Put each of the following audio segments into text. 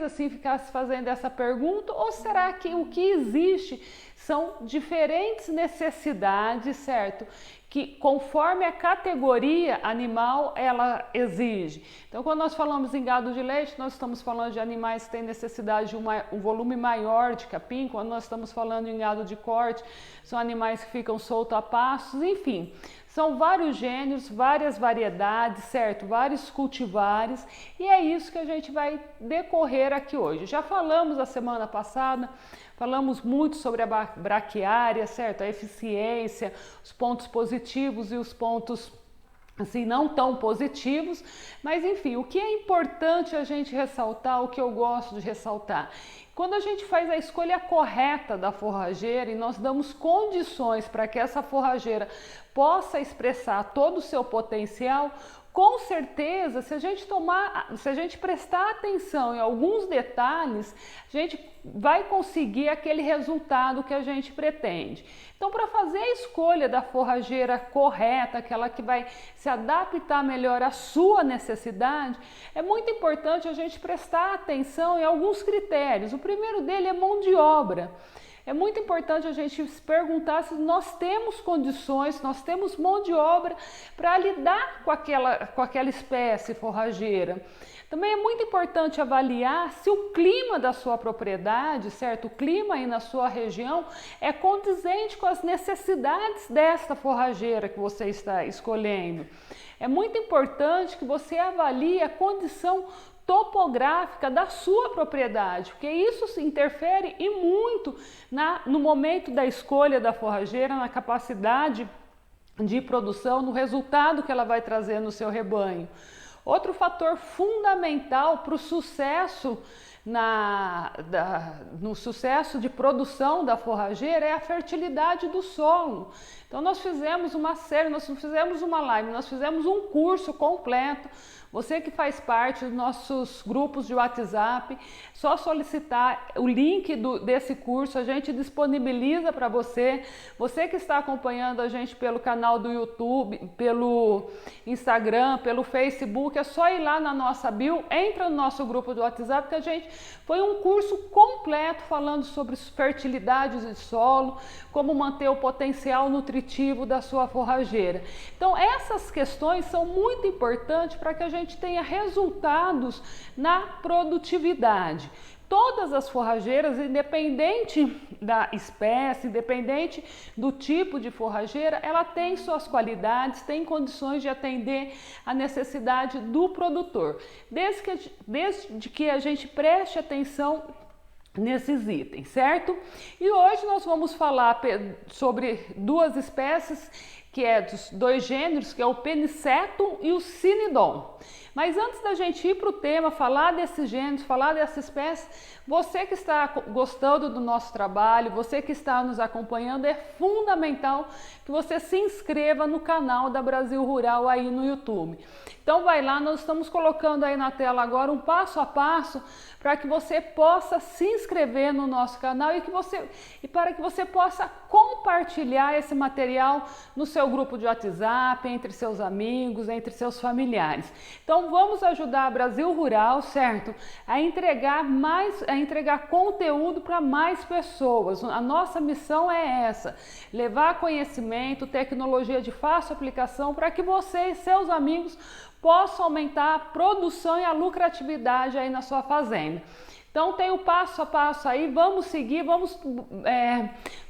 assim ficar se fazendo essa pergunta, ou será que o que existe são diferentes necessidades, certo? Que conforme a categoria animal ela exige. Então, quando nós falamos em gado de leite, nós estamos falando de animais que têm necessidade de um volume maior de capim. Quando nós estamos falando em gado de corte, são animais que ficam soltos a pastos, enfim. São vários gêneros, várias variedades, certo? Vários cultivares, e é isso que a gente vai decorrer aqui hoje. Já falamos a semana passada, falamos muito sobre a braquiária, certo? A eficiência, os pontos positivos e os pontos assim não tão positivos, mas enfim, o que é importante a gente ressaltar, o que eu gosto de ressaltar, quando a gente faz a escolha correta da forrageira e nós damos condições para que essa forrageira possa expressar todo o seu potencial, com certeza, se a gente prestar atenção em alguns detalhes, a gente vai conseguir aquele resultado que a gente pretende. Então, para fazer a escolha da forrageira correta, aquela que vai se adaptar melhor à sua necessidade, é muito importante a gente prestar atenção em alguns critérios. O primeiro dele é mão de obra. É muito importante a gente se perguntar se nós temos condições, nós temos mão de obra para lidar com aquela espécie forrageira. Também é muito importante avaliar se o clima da sua propriedade, certo? O clima aí na sua região é condizente com as necessidades desta forrageira que você está escolhendo. É muito importante que você avalie a condição topográfica da sua propriedade, porque isso interfere e muito no momento da escolha da forrageira, na capacidade de produção, no resultado que ela vai trazer no seu rebanho. Outro fator fundamental para o sucesso no sucesso de produção da forrageira é a fertilidade do solo. Então nós fizemos uma série, nós fizemos uma live, nós fizemos um curso completo. Você que faz parte dos nossos grupos de WhatsApp, só solicitar o link desse curso, a gente disponibiliza para você. Você que está acompanhando a gente pelo canal do YouTube, pelo Instagram, pelo Facebook, é só ir lá na nossa bio, entra no nosso grupo do WhatsApp, que a gente foi um curso completo falando sobre fertilidade de solo, como manter o potencial nutritivo da sua forrageira. Então essas questões são muito importantes para que a gente tenha resultados na produtividade. Todas as forrageiras, independente da espécie, independente do tipo de forrageira, ela tem suas qualidades, tem condições de atender a necessidade do produtor, desde que a gente preste atenção nesses itens, certo? E hoje nós vamos falar sobre duas espécies, que é dos dois gêneros, que é o Penicetum e o Cinidom. Mas antes da gente ir para o tema, falar desses gêneros, falar dessa espécie, você que está gostando do nosso trabalho, você que está nos acompanhando, é fundamental que você se inscreva no canal da Brasil Rural aí no YouTube. Então vai lá, nós estamos colocando aí na tela agora um passo a passo para que você possa se inscrever no nosso canal e para que você possa compartilhar esse material no seu grupo de WhatsApp, entre seus amigos, entre seus familiares. Então vamos ajudar a Brasil Rural, certo? A entregar conteúdo para mais pessoas. A nossa missão é essa: levar conhecimento, tecnologia de fácil aplicação para que você e seus amigos possam aumentar a produção e a lucratividade aí na sua fazenda. Então tem o passo a passo aí, vamos seguir, vamos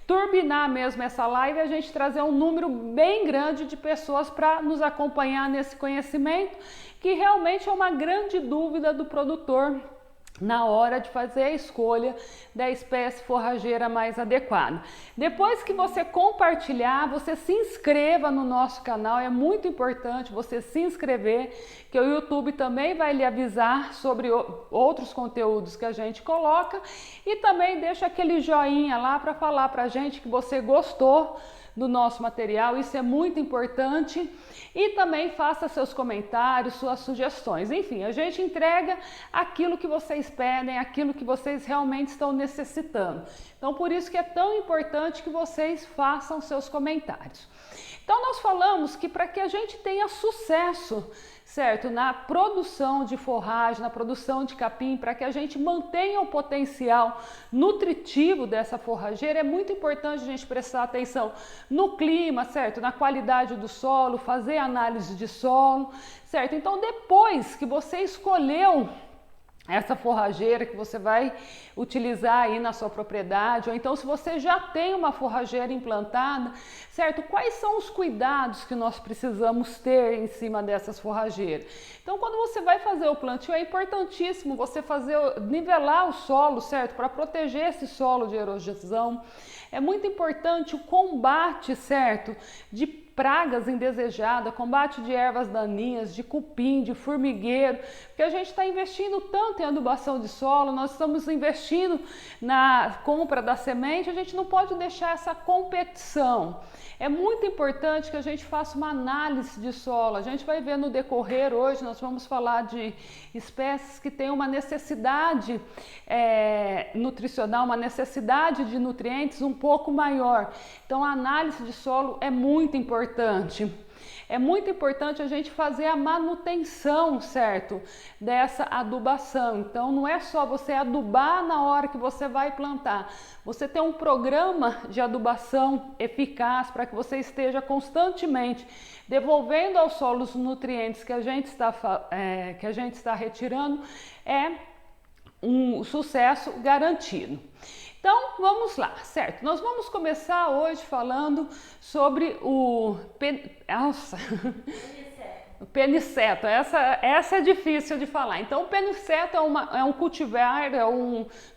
turbinar mesmo essa live e a gente trazer um número bem grande de pessoas para nos acompanhar nesse conhecimento, que realmente é uma grande dúvida do produtor na hora de fazer a escolha da espécie forrageira mais adequada. Depois que você compartilhar, você se inscreva no nosso canal, é muito importante você se inscrever, que o YouTube também vai lhe avisar sobre outros conteúdos que a gente coloca, e também deixa aquele joinha lá para falar para a gente que você gostou do nosso material, isso é muito importante, e também faça seus comentários, suas sugestões. Enfim, a gente entrega aquilo que vocês pedem, aquilo que vocês realmente estão necessitando. Então, por isso que é tão importante que vocês façam seus comentários. Então nós falamos que para que a gente tenha sucesso, certo, na produção de forragem, na produção de capim, para que a gente mantenha o potencial nutritivo dessa forrageira, é muito importante a gente prestar atenção no clima, certo, na qualidade do solo, fazer análise de solo, certo? Então depois que você escolheu essa forrageira que você vai utilizar aí na sua propriedade, ou então se você já tem uma forrageira implantada, certo? Quais são os cuidados que nós precisamos ter em cima dessas forrageiras? Então, quando você vai fazer o plantio, é importantíssimo você nivelar o solo, certo? Para proteger esse solo de erosão. É muito importante o combate, certo? De pragas indesejadas, combate de ervas daninhas, de cupim, de formigueiro, porque a gente está investindo tanto em adubação de solo, nós estamos investindo na compra da semente, a gente não pode deixar essa competição. É muito importante que a gente faça uma análise de solo. A gente vai ver no decorrer hoje, nós vamos falar de espécies que têm uma necessidade nutricional, uma necessidade de nutrientes um pouco maior. Então a análise de solo é muito importante. É muito importante a gente fazer a manutenção, certo, dessa adubação. Então não é só você adubar na hora que você vai plantar. Você tem um programa de adubação eficaz para que você esteja constantemente devolvendo ao solo os nutrientes que a gente está retirando, é um sucesso garantido. Então vamos lá, certo? Nós vamos começar hoje falando sobre o peniceto. Essa é difícil de falar. Então o peniceto é um cultivar,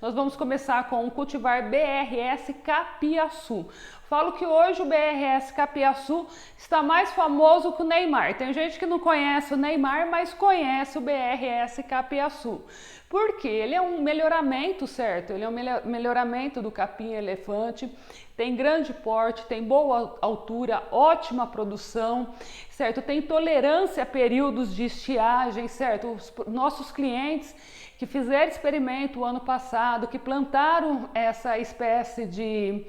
nós vamos começar com o cultivar BRS Capiaçu. Falo que hoje o BRS Capiaçu está mais famoso que o Neymar. Tem gente que não conhece o Neymar, mas conhece o BRS Capiaçu. Porque ele é um melhoramento, certo? Ele é um melhoramento do capim elefante, tem grande porte, tem boa altura, ótima produção, certo? Tem tolerância a períodos de estiagem, certo? Os nossos clientes que fizeram experimento o ano passado, que plantaram essa espécie de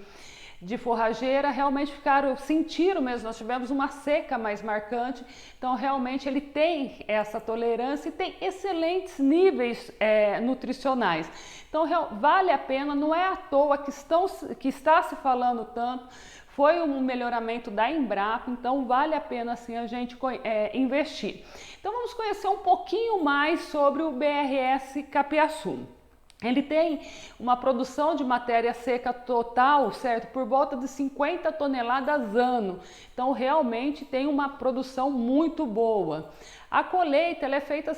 forrageira, realmente sentiram mesmo, nós tivemos uma seca mais marcante, então realmente ele tem essa tolerância e tem excelentes níveis nutricionais. Então vale a pena, não é à toa que está se falando tanto, foi um melhoramento da Embrapa, então vale a pena assim a gente investir. Então vamos conhecer um pouquinho mais sobre o BRS Capiaçu. Ele tem uma produção de matéria seca total, certo? Por volta de 50 toneladas ano. Então, realmente tem uma produção muito boa. A colheita ela é feita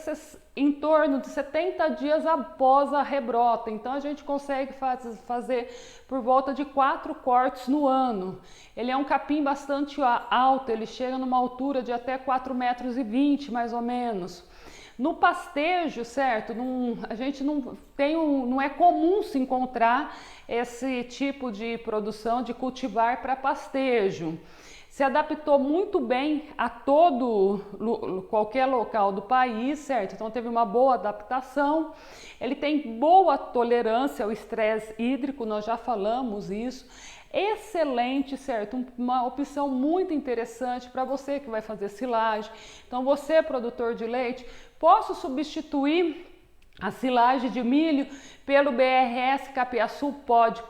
em torno de 70 dias após a rebrota. Então, a gente consegue fazer por volta de 4 cortes no ano. Ele é um capim bastante alto, ele chega numa altura de até 4,20 metros, mais ou menos. No pastejo, certo? A gente não é comum se encontrar esse tipo de produção de cultivar para pastejo. Se adaptou muito bem a qualquer local do país, certo? Então teve uma boa adaptação. Ele tem boa tolerância ao estresse hídrico, nós já falamos isso. Excelente, certo? Uma opção muito interessante para você que vai fazer silagem. Então você, produtor de leite, posso substituir a silagem de milho pelo BRS Capiaçu?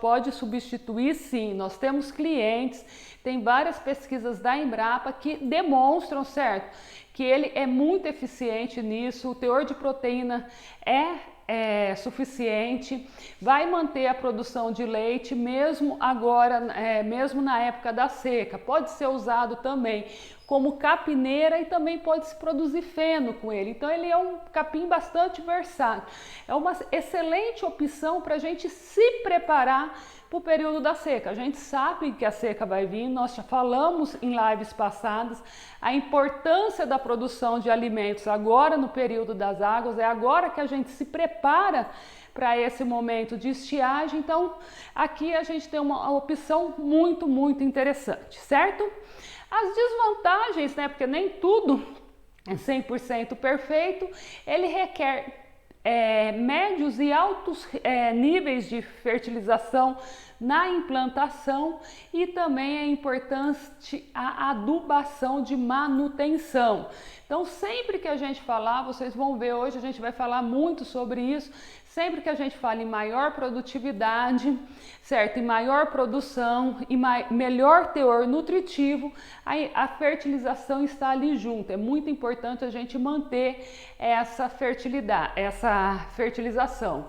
Pode substituir sim. Nós temos clientes, tem várias pesquisas da Embrapa que demonstram, certo, que ele é muito eficiente nisso, o teor de proteína é suficiente, vai manter a produção de leite mesmo agora, mesmo na época da seca. Pode ser usado também como capineira e também pode se produzir feno com ele. Então ele é um capim bastante versátil. É uma excelente opção para a gente se preparar para o período da seca. A gente sabe que a seca vai vir, nós já falamos em lives passadas a importância da produção de alimentos agora no período das águas, é agora que a gente se prepara para esse momento de estiagem. Então aqui a gente tem uma opção muito, muito interessante, certo? As desvantagens, né, porque nem tudo é 100% perfeito, ele requer médios e altos níveis de fertilização na implantação, e também é importante a adubação de manutenção. Então, sempre que a gente falar, vocês vão ver, hoje a gente vai falar muito sobre isso, sempre que a gente fala em maior produtividade, certo? Em maior produção e melhor teor nutritivo, a fertilização está ali junto. É muito importante a gente manter essa fertilização.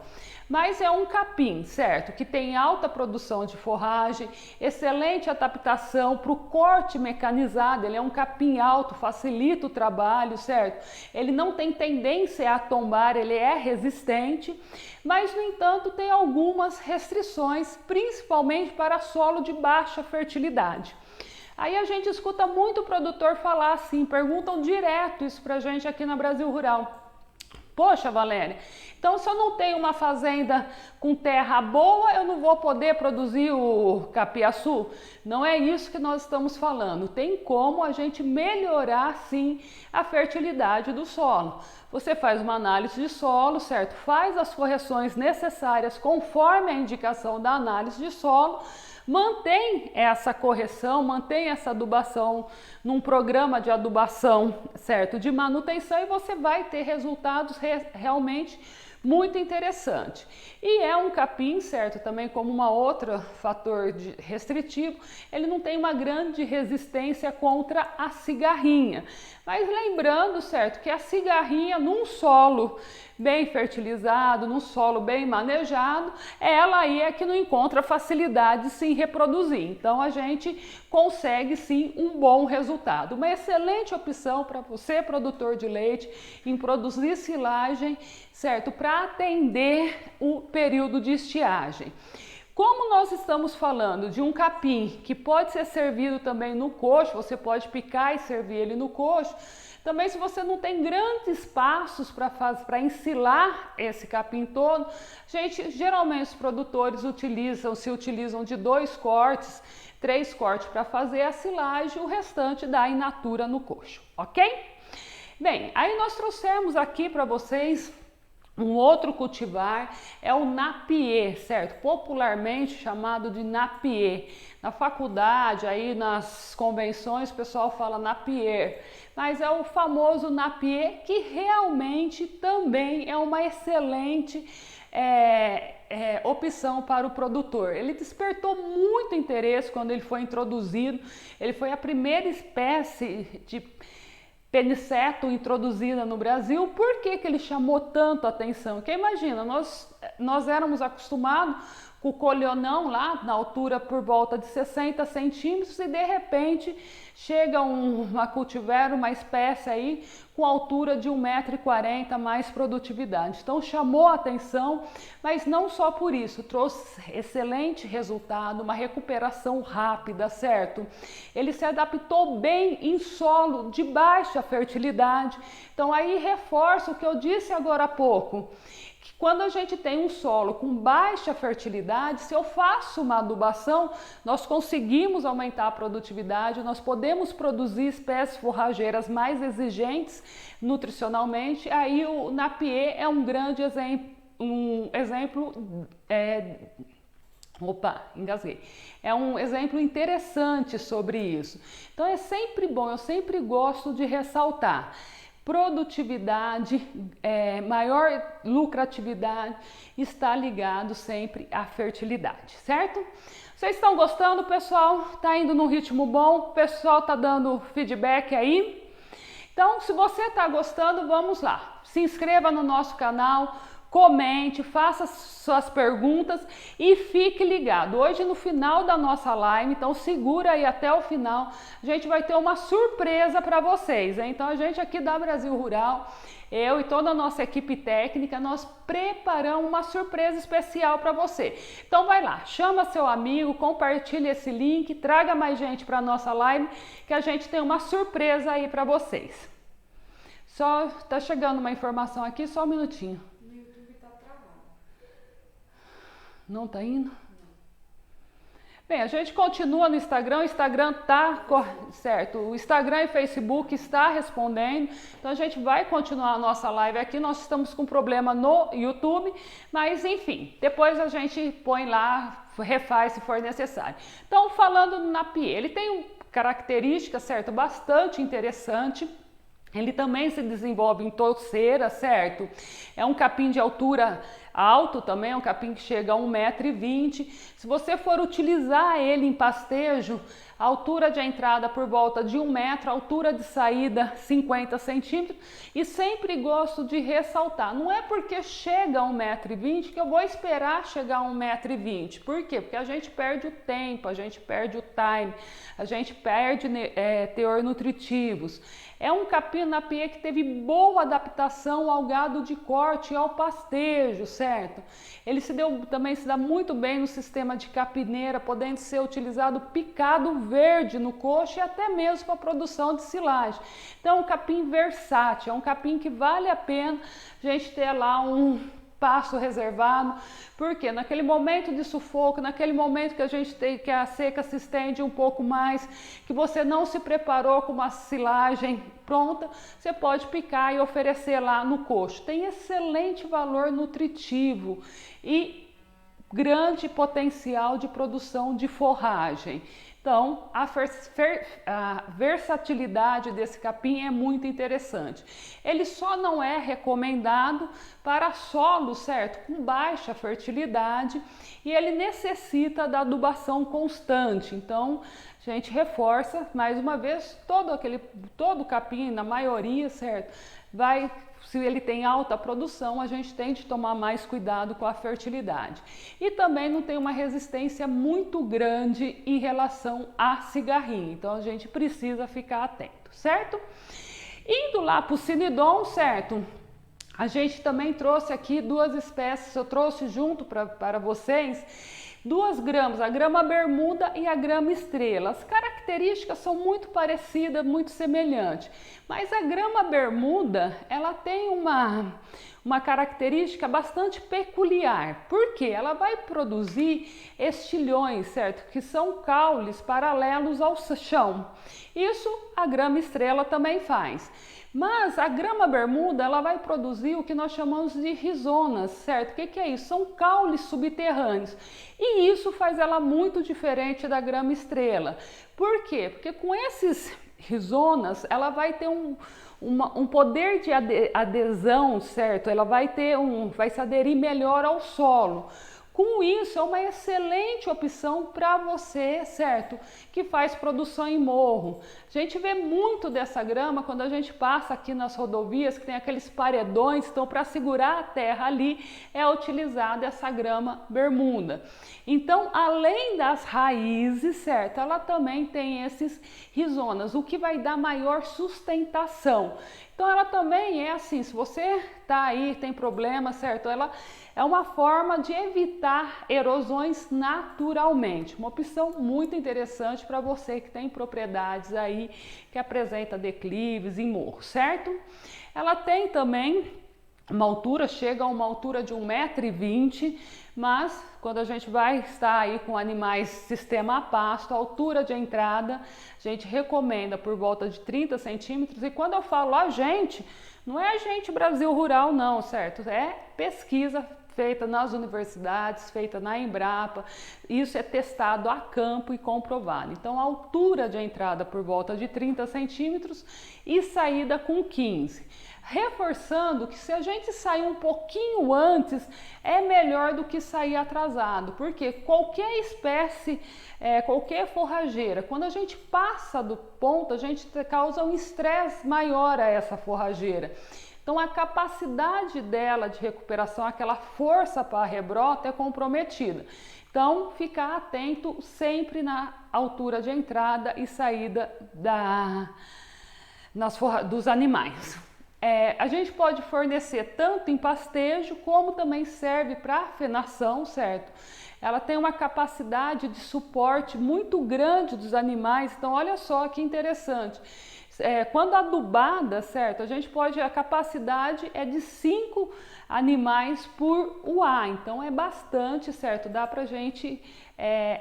Mas é um capim, certo? Que tem alta produção de forragem, excelente adaptação para o corte mecanizado. Ele é um capim alto, facilita o trabalho, certo? Ele não tem tendência a tombar, ele é resistente, mas no entanto tem algumas restrições, principalmente para solo de baixa fertilidade. Aí a gente escuta muito produtor falar assim, perguntam direto isso pra gente aqui na Brasil Rural. Poxa, Valéria, então se eu não tenho uma fazenda com terra boa, eu não vou poder produzir o capiaçu? Não é isso que nós estamos falando. Tem como a gente melhorar, sim, a fertilidade do solo. Você faz uma análise de solo, certo? Faz as correções necessárias conforme a indicação da análise de solo, mantém essa correção, mantém essa adubação num programa de adubação, certo? De manutenção, e você vai ter resultados realmente muito interessante. E é um capim, certo? Também como uma outra fator restritivo, ele não tem uma grande resistência contra a cigarrinha. Mas lembrando, certo, que a cigarrinha num solo bem fertilizado, num solo bem manejado, ela aí é que não encontra facilidade de se reproduzir. Então a gente consegue sim um bom resultado. Uma excelente opção para você, produtor de leite, em produzir silagem, certo? Para atender o período de estiagem. Como nós estamos falando de um capim que pode ser servido também no coxo, você pode picar e servir ele no coxo. Também, se você não tem grandes espaços para ensilar esse capim todo, geralmente os produtores se utilizam de 2 cortes, 3 cortes para fazer a silagem, o restante dá in natura no coxo, ok? Bem, aí nós trouxemos aqui para vocês um outro cultivar, é o napier, certo? Popularmente chamado de napier. Na faculdade, aí nas convenções, o pessoal fala napier, mas é o famoso napier, que realmente também é uma excelente opção para o produtor. Ele despertou muito interesse quando ele foi introduzido, ele foi a primeira espécie de peniceto introduzida no Brasil. Por que ele chamou tanto a atenção? Porque imagina, nós éramos acostumados com o colhonão lá na altura por volta de 60 centímetros e de repente chega uma cultivar, uma espécie aí com altura de 1,40 m, mais produtividade. Então chamou a atenção, mas não só por isso, trouxe excelente resultado, uma recuperação rápida, certo? Ele se adaptou bem em solo de baixa fertilidade. Então aí reforço o que eu disse agora há pouco. Quando a gente tem um solo com baixa fertilidade, se eu faço uma adubação, nós conseguimos aumentar a produtividade, nós podemos produzir espécies forrageiras mais exigentes nutricionalmente. Aí o napier é um grande É um exemplo interessante sobre isso. Então é sempre bom, eu sempre gosto de ressaltar. Produtividade, maior lucratividade está ligado sempre à fertilidade, certo? Vocês estão gostando, pessoal? Tá indo num ritmo bom? O pessoal tá dando feedback aí? Então, se você está gostando, vamos lá. Se inscreva no nosso canal, comente, faça suas perguntas e fique ligado. Hoje no final da nossa live, então segura aí até o final, a gente vai ter uma surpresa para vocês, hein? Então a gente aqui da Brasil Rural, eu e toda a nossa equipe técnica, nós preparamos uma surpresa especial para você. Então vai lá, chama seu amigo, compartilha esse link, traga mais gente para a nossa live, que a gente tem uma surpresa aí para vocês. Só tá chegando uma informação aqui, só um minutinho. Não tá indo? Bem, a gente continua no Instagram, o Instagram tá certo, o Instagram e Facebook está respondendo, então a gente vai continuar a nossa live aqui, nós estamos com problema no YouTube, mas enfim, depois a gente põe lá, refaz se for necessário. Então, falando do Napier, ele tem uma característica, certo, bastante interessante. Ele também se desenvolve em touceira, certo? É um capim de altura alto também, é um capim que chega a 1,20 m. Se você for utilizar ele em pastejo, a altura de entrada por volta de 1 metro, a altura de saída 50 centímetros. E sempre gosto de ressaltar, não é porque chega a 1,20 m que eu vou esperar chegar a 1,20 m. Por quê? Porque a gente perde o tempo, a gente perde o time, a gente perde teor nutritivos. É um capim Napier que teve boa adaptação ao gado de corte e ao pastejo, certo? Ele também se dá muito bem no sistema de capineira, podendo ser utilizado picado verde no coxo e até mesmo para a produção de silagem. Então é um capim versátil, é um capim que vale a pena a gente ter lá um pasto reservado, porque naquele momento de sufoco, naquele momento que a gente tem que a seca se estende um pouco mais, que você não se preparou com uma silagem pronta, você pode picar e oferecer lá no coxo. Tem excelente valor nutritivo e grande potencial de produção de forragem. Então, a versatilidade desse capim é muito interessante. Ele só não é recomendado para solo, certo? Com baixa fertilidade e ele necessita da adubação constante. Então, a gente reforça, mais uma vez, todo capim, na maioria, certo? Se ele tem alta produção, a gente tem de tomar mais cuidado com a fertilidade. E também não tem uma resistência muito grande em relação a cigarrinho. Então a gente precisa ficar atento, certo? Indo lá para o Cinidom, certo? A gente também trouxe aqui duas espécies, eu trouxe junto para vocês. 2 gramas, a grama bermuda e a grama estrela. As características são muito parecidas, muito semelhantes, mas a grama bermuda, ela tem uma característica bastante peculiar, porque ela vai produzir estilhões, certo? Que são caules paralelos ao chão. Isso a grama estrela também faz. Mas a grama bermuda, ela vai produzir o que nós chamamos de rizonas, certo? O que é isso? São caules subterrâneos. E isso faz ela muito diferente da grama estrela. Por quê? Porque com esses rizonas, ela vai ter um poder de adesão, certo? Ela vai se aderir melhor ao solo. Com isso, é uma excelente opção para você, certo? Que faz produção em morro. A gente vê muito dessa grama quando a gente passa aqui nas rodovias, que tem aqueles paredões, então para segurar a terra ali é utilizada essa grama bermuda. Então, além das raízes, certo? Ela também tem esses rizonas, o que vai dar maior sustentação. Então, ela também é assim, se você tá aí, tem problema, certo? Ela é uma forma de evitar erosões naturalmente. Uma opção muito interessante para você que tem propriedades aí que apresenta declives em morro, certo? Ela tem também uma altura, chega a uma altura de 1,20 m, mas quando a gente vai estar aí com animais sistema a pasto, a altura de entrada, a gente recomenda por volta de 30 centímetros. E quando eu falo a gente, não é a gente Brasil Rural não, certo? É pesquisa feita nas universidades, feita na Embrapa, isso é testado a campo e comprovado. Então, a altura de entrada por volta de 30 centímetros e saída com 15. Reforçando que se a gente sair um pouquinho antes, é melhor do que sair atrasado, porque qualquer espécie, qualquer forrageira, quando a gente passa do ponto, a gente causa um estresse maior a essa forrageira. Então, a capacidade dela de recuperação, aquela força para rebrota é comprometida. Então, ficar atento sempre na altura de entrada e saída dos animais. A gente pode fornecer tanto em pastejo, como também serve para fenação, certo? Ela tem uma capacidade de suporte muito grande dos animais, então olha só que interessante. quando adubada, certo? A capacidade é de 5 animais por UA, então é bastante, certo? Dá pra gente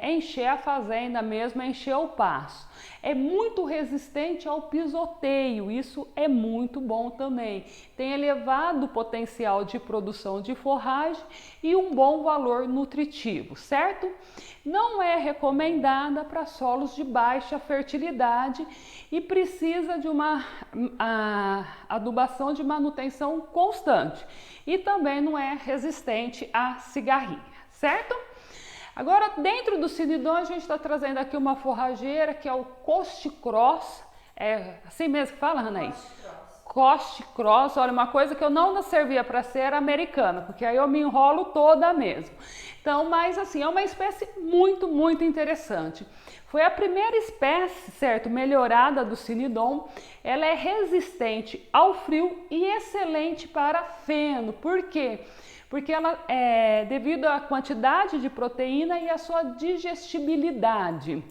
encher a fazenda mesmo, encher o pasto. É muito resistente ao pisoteio, isso é muito bom também. Tem elevado potencial de produção de forragem e um bom valor nutritivo, certo? Não é recomendada para solos de baixa fertilidade e precisa de uma adubação de manutenção constante. E também não é resistente à cigarrinha, certo? Agora, dentro do Cinidom, a gente está trazendo aqui uma forrageira que é o Coast Cross. É assim mesmo que fala, Anaís? Coast Cross. Olha, uma coisa que eu não servia para ser americana, porque aí eu me enrolo toda mesmo. Então, mas assim, é uma espécie muito, muito interessante. Foi a primeira espécie, certo, melhorada do Cinidom. Ela é resistente ao frio e excelente para feno. Por quê? Porque ela devido à quantidade de proteína e à sua digestibilidade.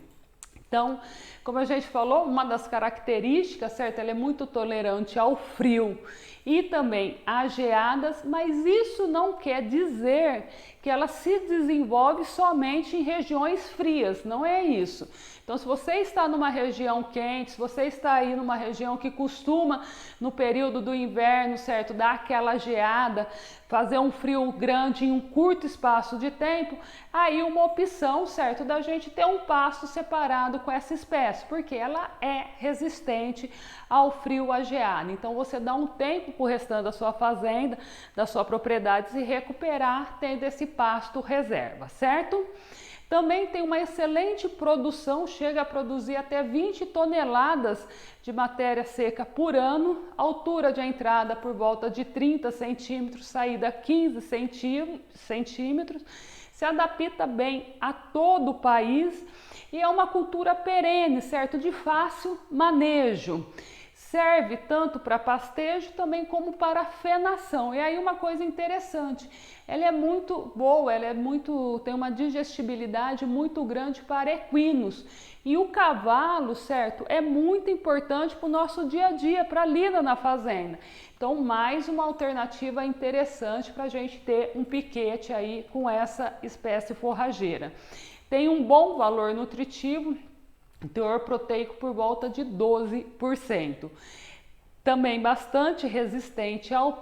Então, como a gente falou, uma das características, certo? Ela é muito tolerante ao frio e também a geadas, mas isso não quer dizer que ela se desenvolve somente em regiões frias, não é isso. Então, se você está numa região quente, se você está aí numa região que costuma, no período do inverno, certo, dar aquela geada, fazer um frio grande em um curto espaço de tempo, aí uma opção, certo, da gente ter um pasto separado com essa espécie, porque ela é resistente ao frio, à geada. Então, você dá um tempo para o restante da sua fazenda, da sua propriedade se recuperar, tendo esse pasto reserva, certo? Também tem uma excelente produção, chega a produzir até 20 toneladas de matéria seca por ano, altura de entrada por volta de 30 centímetros, saída 15 centímetros, se adapta bem a todo o país e é uma cultura perene, certo? De fácil manejo. Serve tanto para pastejo também como para fenação. E aí uma coisa interessante, ela é muito boa, tem uma digestibilidade muito grande para equinos. E o cavalo, certo, é muito importante para o nosso dia a dia, para a lida na fazenda. Então, mais uma alternativa interessante para a gente ter um piquete aí com essa espécie forrageira. Tem um bom valor nutritivo, teor proteico por volta de 12%. Também bastante resistente ao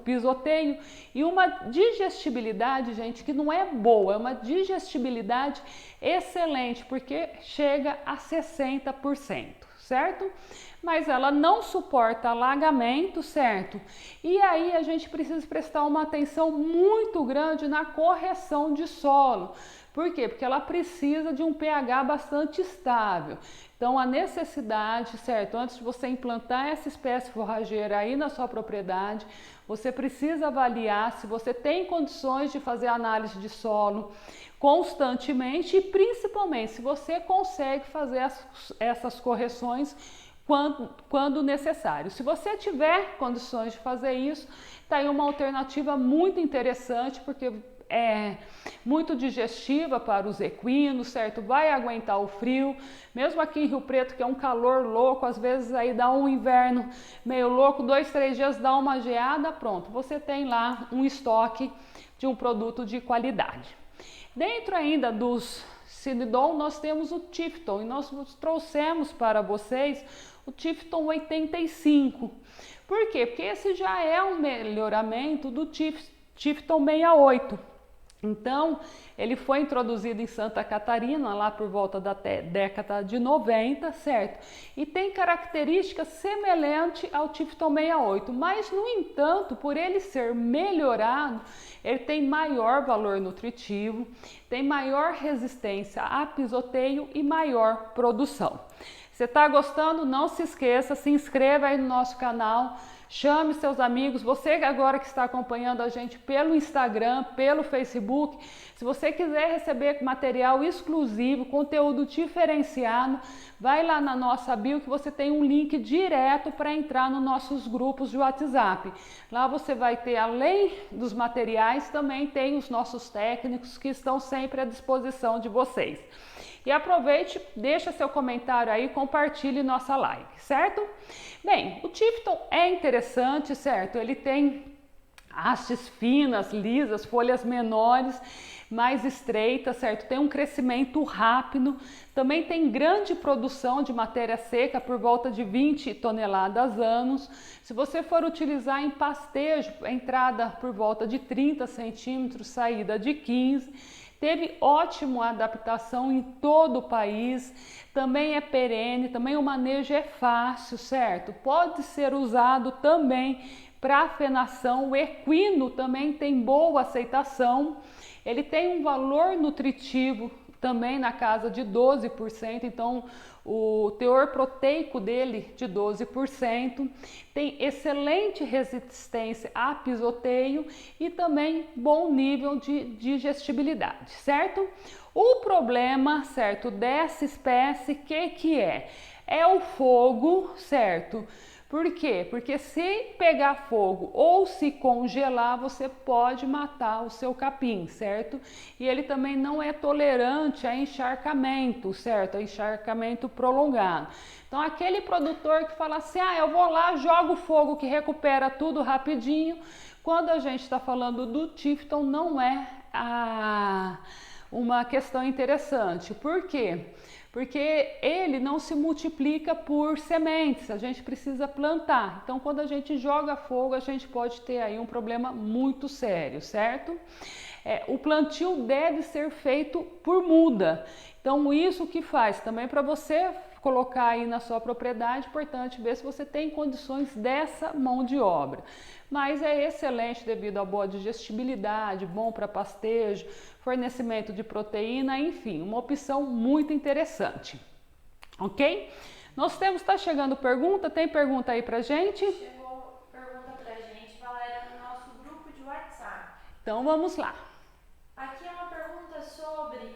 pisoteio e uma digestibilidade, gente, que não é boa, é uma digestibilidade excelente, porque chega a 60%, certo? Mas ela não suporta alagamento, certo? E aí a gente precisa prestar uma atenção muito grande na correção de solo. Por quê? Porque ela precisa de um pH bastante estável. Então, a necessidade, certo? Antes de você implantar essa espécie forrageira aí na sua propriedade, você precisa avaliar se você tem condições de fazer análise de solo constantemente e principalmente se você consegue fazer essas correções quando necessário. Se você tiver condições de fazer isso, tá aí uma alternativa muito interessante, porque é muito digestiva para os equinos, certo? Vai aguentar o frio, mesmo aqui em Rio Preto, que é um calor louco, às vezes aí dá um inverno meio louco, 2, 3 dias dá uma geada, pronto, você tem lá um estoque de um produto de qualidade. Dentro ainda dos Cinidom, nós temos o Tifton e nós trouxemos para vocês o Tifton 85. Por quê? Porque esse já é um melhoramento do Tifton 68. Então, ele foi introduzido em Santa Catarina, lá por volta da década de 90, certo? E tem características semelhantes ao Tifton 68, mas, no entanto, por ele ser melhorado, ele tem maior valor nutritivo, tem maior resistência a pisoteio e maior produção. Você está gostando? Não se esqueça, se inscreva aí no nosso canal, chame seus amigos, você agora que está acompanhando a gente pelo Instagram, pelo Facebook, se você quiser receber material exclusivo, conteúdo diferenciado, vai lá na nossa bio que você tem um link direto para entrar nos nossos grupos de WhatsApp. Lá você vai ter, além dos materiais, também tem os nossos técnicos que estão sempre à disposição de vocês. E aproveite, deixa seu comentário aí, compartilhe nossa live, certo? Bem, o Tifton é interessante, certo? Ele tem hastes finas, lisas, folhas menores, mais estreitas, certo? Tem um crescimento rápido, também tem grande produção de matéria seca, por volta de 20 toneladas anos. Se você for utilizar em pastejo, entrada por volta de 30 centímetros, saída de 15. Teve ótima adaptação em todo o país, também é perene, também o manejo é fácil, certo? Pode ser usado também para fenação, o equino também tem boa aceitação, ele tem um valor nutritivo também na casa de 12%, então o teor proteico dele de 12%, tem excelente resistência a pisoteio e também bom nível de digestibilidade, certo? O problema, certo, dessa espécie, que é? É o fogo, certo? Por quê? Porque se pegar fogo ou se congelar, você pode matar o seu capim, certo? E ele também não é tolerante a encharcamento, certo? A encharcamento prolongado. Então, aquele produtor que fala assim, eu vou lá, jogo fogo que recupera tudo rapidinho. Quando a gente está falando do Tifton, não é uma questão interessante. Por quê? Porque ele não se multiplica por sementes, a gente precisa plantar. Então, quando a gente joga fogo, a gente pode ter aí um problema muito sério, certo? O plantio deve ser feito por muda. Então, isso que faz também para você colocar aí na sua propriedade, importante ver se você tem condições dessa mão de obra. Mas é excelente devido à boa digestibilidade, bom para pastejo, fornecimento de proteína, enfim, uma opção muito interessante, ok? Está chegando pergunta, tem pergunta aí pra gente? Chegou pergunta pra gente, Valéria, no nosso grupo de WhatsApp. Então vamos lá. Aqui é uma pergunta sobre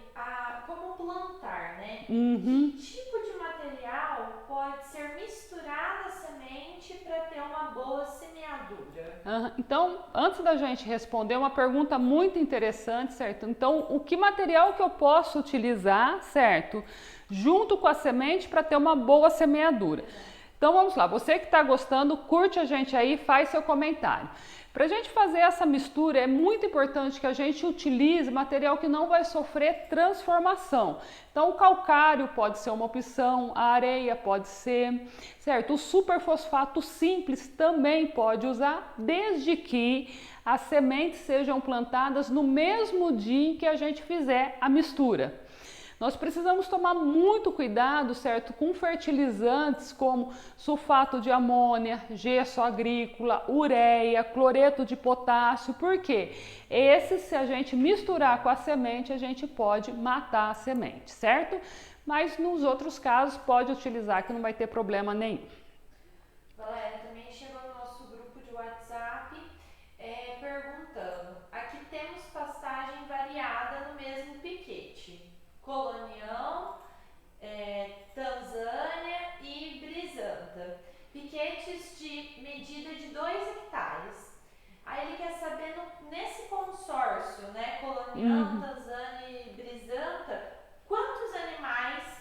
como plantar, né? Uhum. Que tipo de material pode ser misturado à semente para ter uma boa semeadura? Então, antes da gente responder, uma pergunta muito interessante, certo? Então, o que material que eu posso utilizar, certo? Junto com a semente para ter uma boa semeadura. Então, vamos lá. Você que está gostando, curte a gente aí, faz seu comentário. Para a gente fazer essa mistura, é muito importante que a gente utilize material que não vai sofrer transformação. Então, o calcário pode ser uma opção, a areia pode ser, certo? O superfosfato simples também pode usar, desde que as sementes sejam plantadas no mesmo dia em que a gente fizer a mistura. Nós precisamos tomar muito cuidado, certo, com fertilizantes como sulfato de amônia, gesso agrícola, ureia, cloreto de potássio, porque esses, se a gente misturar com a semente, a gente pode matar a semente, certo? Mas nos outros casos pode utilizar que não vai ter problema nenhum. Valéria, também chegou no nosso grupo de WhatsApp perguntando, aqui temos pastagem variada no mesmo piquete. Colonião, Tanzânia e Brizanta. Piquetes de medida de 2 hectares. Aí ele quer saber, nesse consórcio, né, Colonião, Tanzânia e Brizanta, quantos animais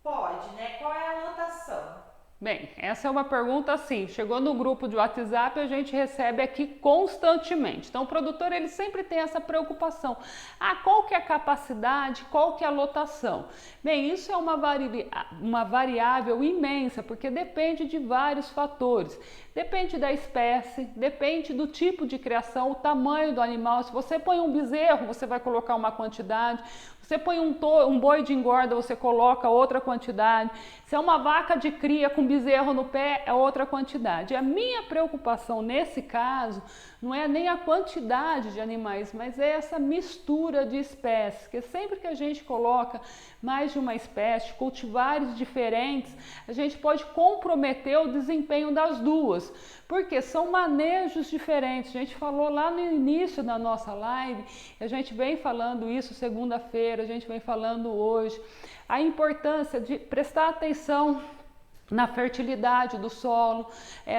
pode, né? Qual é a lotação? Bem, essa é uma pergunta assim, chegou no grupo de WhatsApp, a gente recebe aqui constantemente. Então o produtor ele sempre tem essa preocupação. Qual que é a capacidade, qual que é a lotação? Bem, isso é uma variável imensa, porque depende de vários fatores. Depende da espécie, depende do tipo de criação, o tamanho do animal. Se você põe um bezerro, você vai colocar uma quantidade. Você põe um boi de engorda, você coloca outra quantidade. Se é uma vaca de cria com bezerro no pé, é outra quantidade. A minha preocupação nesse caso não é nem a quantidade de animais, mas é essa mistura de espécies, que sempre que a gente coloca mais de uma espécie, cultivares diferentes, a gente pode comprometer o desempenho das duas, porque são manejos diferentes. A gente falou lá no início da nossa live, a gente vem falando isso segunda-feira, a gente vem falando hoje, a importância de prestar atenção na fertilidade do solo,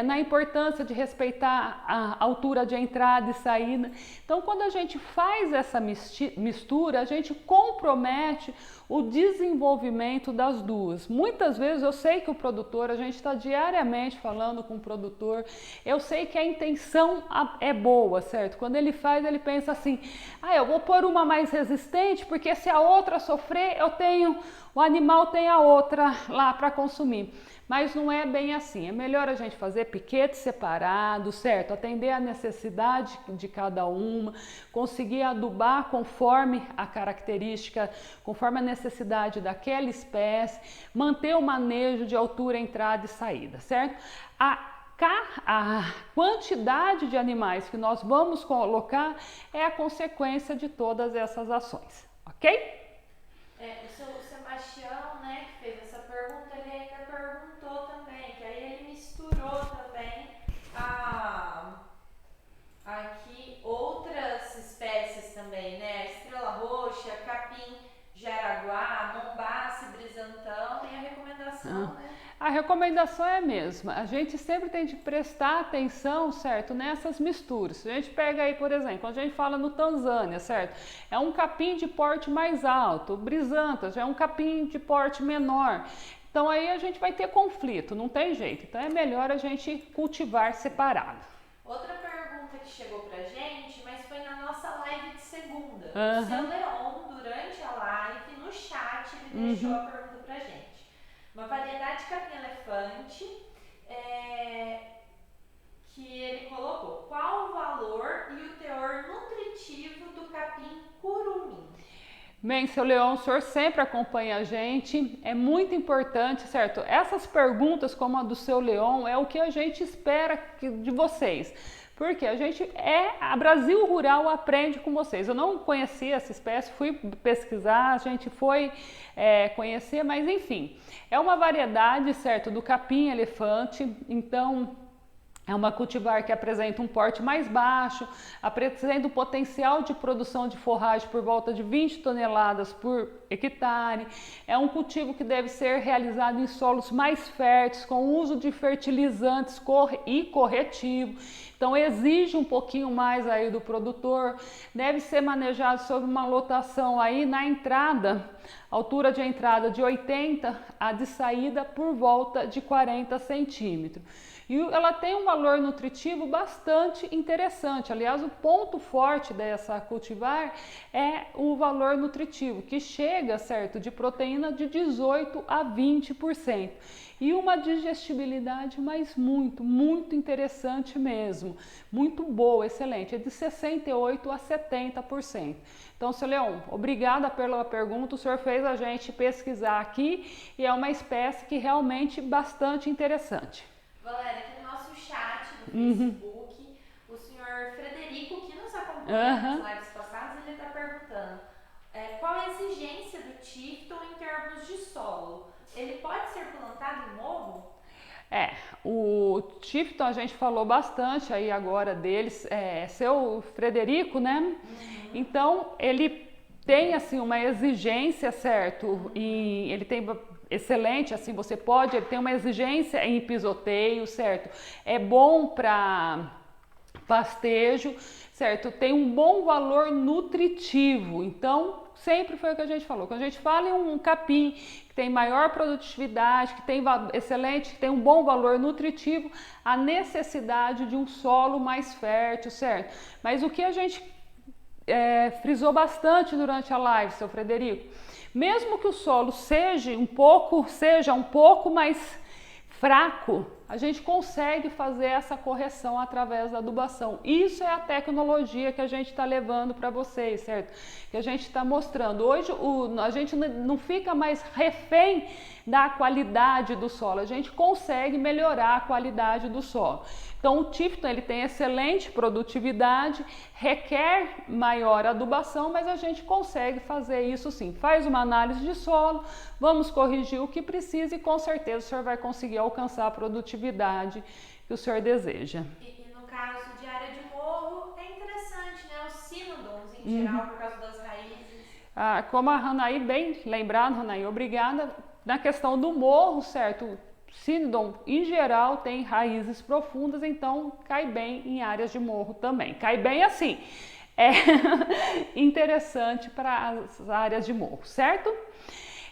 na importância de respeitar a altura de entrada e saída. Então, quando a gente faz essa mistura, a gente compromete o desenvolvimento das duas. Muitas vezes eu sei que o produtor, a gente está diariamente falando com o produtor, eu sei que a intenção é boa, certo? Quando ele faz, ele pensa assim, eu vou pôr uma mais resistente, porque se a outra sofrer, o animal tem a outra lá para consumir. Mas não é bem assim, é melhor a gente fazer piquetes separados, certo? Atender a necessidade de cada uma, conseguir adubar conforme a característica, conforme a necessidade daquela espécie, manter o manejo de altura, entrada e saída, certo? A quantidade de animais que nós vamos colocar é a consequência de todas essas ações, ok? O Sebastião, né, que fez essa pergunta, ele ainda perguntou também, que aí ele misturou também aqui outras espécies também, né, a estrela roxa, capim, jaraguá, mombaça, brisantão e a recomendação, né? A recomendação é a mesma, a gente sempre tem de prestar atenção, certo, nessas misturas. Se a gente pega aí, por exemplo, quando a gente fala no Tanzânia, certo, é um capim de porte mais alto, o brisanta já é um capim de porte menor. Então aí a gente vai ter conflito, não tem jeito, então é melhor a gente cultivar separado. Outra pergunta que chegou pra gente, mas foi na nossa live de segunda. O seu Leon, durante a live, no chat, ele deixou a pergunta pra gente. Uma variedade de capim-elefante que ele colocou. Qual o valor e o teor nutritivo do capim curumim? Bem, seu Leão, o senhor sempre acompanha a gente, é muito importante, certo? Essas perguntas como a do seu Leão é o que a gente espera de vocês. Porque a Brasil Rural aprende com vocês. Eu não conhecia essa espécie, fui pesquisar, a gente foi conhecer, mas enfim, é uma variedade, certo, do capim-elefante, então é uma cultivar que apresenta um porte mais baixo, apresenta um potencial de produção de forragem por volta de 20 toneladas por hectare. É um cultivo que deve ser realizado em solos mais férteis, com o uso de fertilizantes e corretivo. Então exige um pouquinho mais aí do produtor. Deve ser manejado sob uma lotação aí na entrada, altura de entrada de 80, a de saída por volta de 40 centímetros. E ela tem um valor nutritivo bastante interessante. Aliás, o ponto forte dessa cultivar é o valor nutritivo, que chega, certo, de proteína de 18 a 20%. E uma digestibilidade, mas muito interessante mesmo. Muito boa, excelente. É de 68 a 70%. Então, seu Leão, obrigada pela pergunta. O senhor fez a gente pesquisar aqui e é uma espécie que realmente bastante interessante. Valéria, aqui no nosso chat do Facebook, o senhor Frederico, que nos acompanha nas lives passadas, ele está perguntando qual a exigência do Tifton em termos de solo? Ele pode ser plantado em morro? O Tifton a gente falou bastante aí agora deles, seu Frederico, né? Então, ele tem assim uma exigência, certo? E ele tem excelente, assim, ele tem uma exigência em pisoteio, certo? É bom para pastejo, certo? Tem um bom valor nutritivo. Então, sempre foi o que a gente falou. Quando a gente fala em um capim que tem maior produtividade, que tem excelente, que tem um bom valor nutritivo, a necessidade de um solo mais fértil, certo? Mas o que a gente frisou bastante durante a live, seu Frederico, mesmo que o solo seja um pouco mais fraco, a gente consegue fazer essa correção através da adubação. Isso é a tecnologia que a gente está levando para vocês, certo? Que a gente está mostrando. Hoje a gente não fica mais refém da qualidade do solo, a gente consegue melhorar a qualidade do solo. Então o Tifton ele tem excelente produtividade, requer maior adubação, mas a gente consegue fazer isso sim. Faz uma análise de solo, vamos corrigir o que precisa e com certeza o senhor vai conseguir alcançar a produtividade que o senhor deseja. E no caso de área de morro, é interessante, né? Os sinodons em geral, por causa das raízes. Como a Ranaí, bem lembrado, Ranaí, obrigada. Na questão do morro, certo? Cynodon, em geral, tem raízes profundas, então cai bem em áreas de morro também. Cai bem assim, é interessante para as áreas de morro, certo?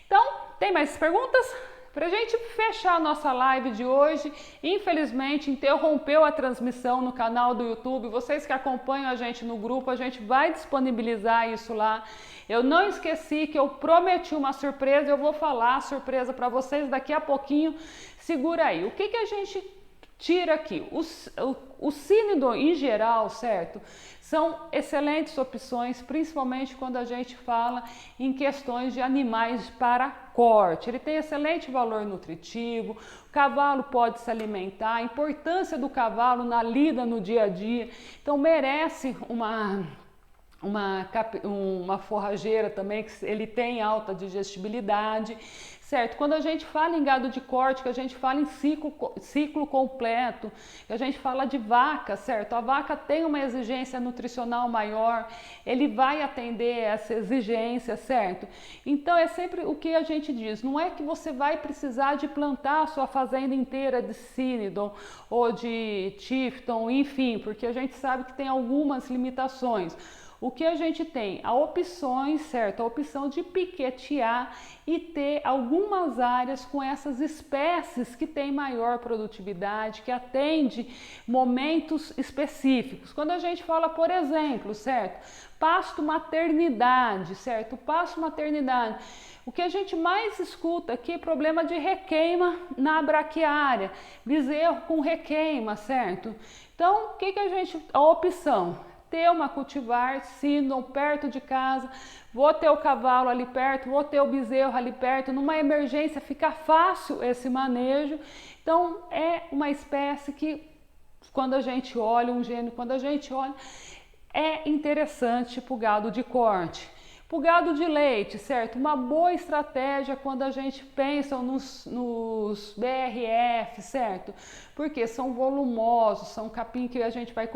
Então, tem mais perguntas? Para a gente fechar a nossa live de hoje, infelizmente interrompeu a transmissão no canal do YouTube. Vocês que acompanham a gente no grupo, a gente vai disponibilizar isso lá. Eu não esqueci que eu prometi uma surpresa, eu vou falar a surpresa para vocês daqui a pouquinho. Segura aí. O que a gente tira aqui? O Cynodon em geral, certo? São excelentes opções, principalmente quando a gente fala em questões de animais para corte. Ele tem excelente valor nutritivo, o cavalo pode se alimentar, a importância do cavalo na lida no dia a dia. Então merece uma forrageira também, que ele tem alta digestibilidade, certo? Quando a gente fala em gado de corte, que a gente fala em ciclo completo, que a gente fala de vaca, certo? A vaca tem uma exigência nutricional maior, ele vai atender essa exigência, certo? Então é sempre o que a gente diz, não é que você vai precisar de plantar a sua fazenda inteira de Cynodon ou de Tifton, enfim, porque a gente sabe que tem algumas limitações. O que a gente tem? A opções, certo? A opção de piquetear e ter algumas áreas com essas espécies que têm maior produtividade, que atende momentos específicos. Quando a gente fala, por exemplo, certo? Pasto maternidade, certo? Pasto maternidade. O que a gente mais escuta aqui é problema de requeima na braquiária, bezerro com requeima, certo? Então, o que a gente... A opção... ter uma cultivar Cynodon perto de casa, vou ter o cavalo ali perto, vou ter o bezerro ali perto, numa emergência fica fácil esse manejo. Então é uma espécie que quando a gente olha, um gênero, quando a gente olha, é interessante para o gado de corte. Para o gado de leite, certo? Uma boa estratégia quando a gente pensa nos BRF, certo? Porque são volumosos, são capim que a gente vai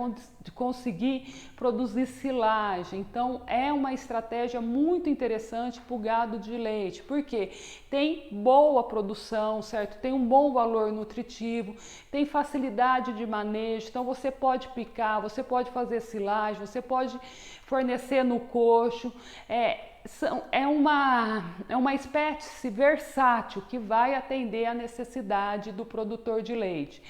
conseguir produzir silagem. Então, é uma estratégia muito interessante para o gado de leite, porque tem boa produção, certo? Tem um bom valor nutritivo, tem facilidade de manejo, então você pode picar, você pode fazer silagem, você pode fornecer no coxo, é uma espécie versátil que vai atender a necessidade do produtor de leite.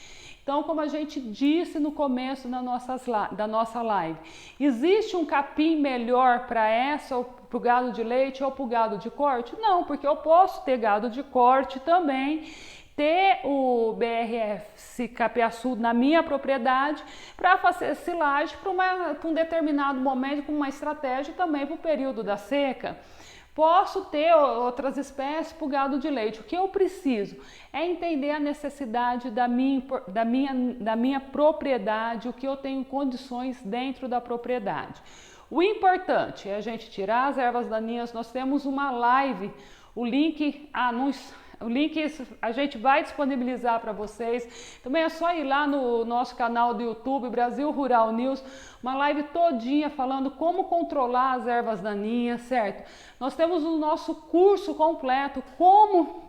Então, como a gente disse no começo da nossa live, existe um capim melhor para essa, ou para o gado de leite ou para o gado de corte? Não, porque eu posso ter gado de corte também, ter o BRF capiaçu na minha propriedade para fazer silagem para um determinado momento, com uma estratégia também para o período da seca. Posso ter outras espécies para o gado de leite. O que eu preciso é entender a necessidade da minha propriedade, o que eu tenho condições dentro da propriedade. O importante é a gente tirar as ervas daninhas. Nós temos uma live, o link a gente vai disponibilizar para vocês. Também é só ir lá no nosso canal do YouTube, Brasil Rural News, uma live todinha falando como controlar as ervas daninhas, certo? Nós temos o nosso curso completo, como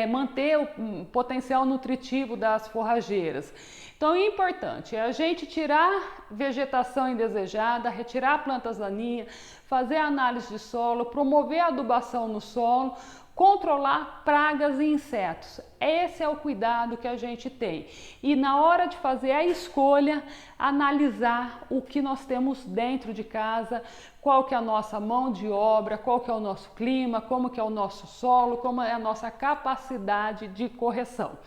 manter o potencial nutritivo das forrageiras. Então, o importante é a gente tirar vegetação indesejada, retirar plantas daninhas, fazer análise de solo, promover a adubação no solo, controlar pragas e insetos. Esse é o cuidado que a gente tem. E na hora de fazer a escolha, analisar o que nós temos dentro de casa, qual que é a nossa mão de obra, qual que é o nosso clima, como que é o nosso solo, como é a nossa capacidade de correção.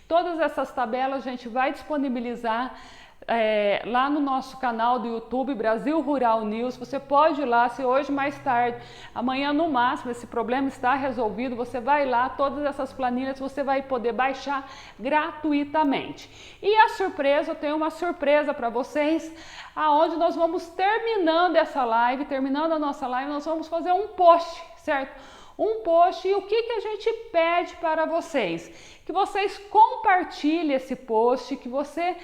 Todas essas tabelas a gente vai disponibilizar lá no nosso canal do YouTube, Brasil Rural News. Você pode ir lá, se hoje mais tarde, amanhã no máximo, esse problema está resolvido, você vai lá, todas essas planilhas você vai poder baixar gratuitamente. E a surpresa, eu tenho uma surpresa para vocês, aonde nós vamos terminando a nossa live, nós vamos fazer um post, certo? Um post, e o que a gente pede para vocês? Que vocês compartilhem esse post, que você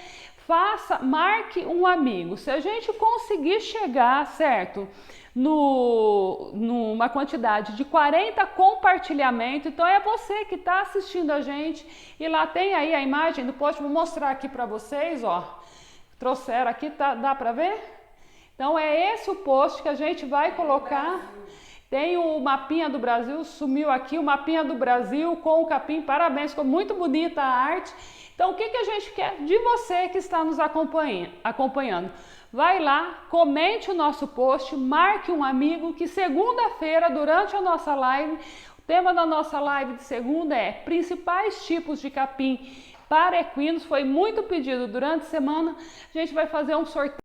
marque um amigo. Se a gente conseguir chegar, certo, numa quantidade de 40 compartilhamentos. Então é você que está assistindo a gente e lá tem aí a imagem do post, vou mostrar aqui para vocês, ó. Trouxeram aqui, tá, dá para ver? Então é esse o post que a gente vai colocar. Tem o mapinha do Brasil, sumiu aqui o mapinha do Brasil com o capim, parabéns, ficou muito bonita a arte. Então o que a gente quer de você que está nos acompanhando? Vai lá, comente o nosso post, marque um amigo que segunda-feira, durante a nossa live, o tema da nossa live de segunda é principais tipos de capim para equinos, foi muito pedido durante a semana, a gente vai fazer um sorteio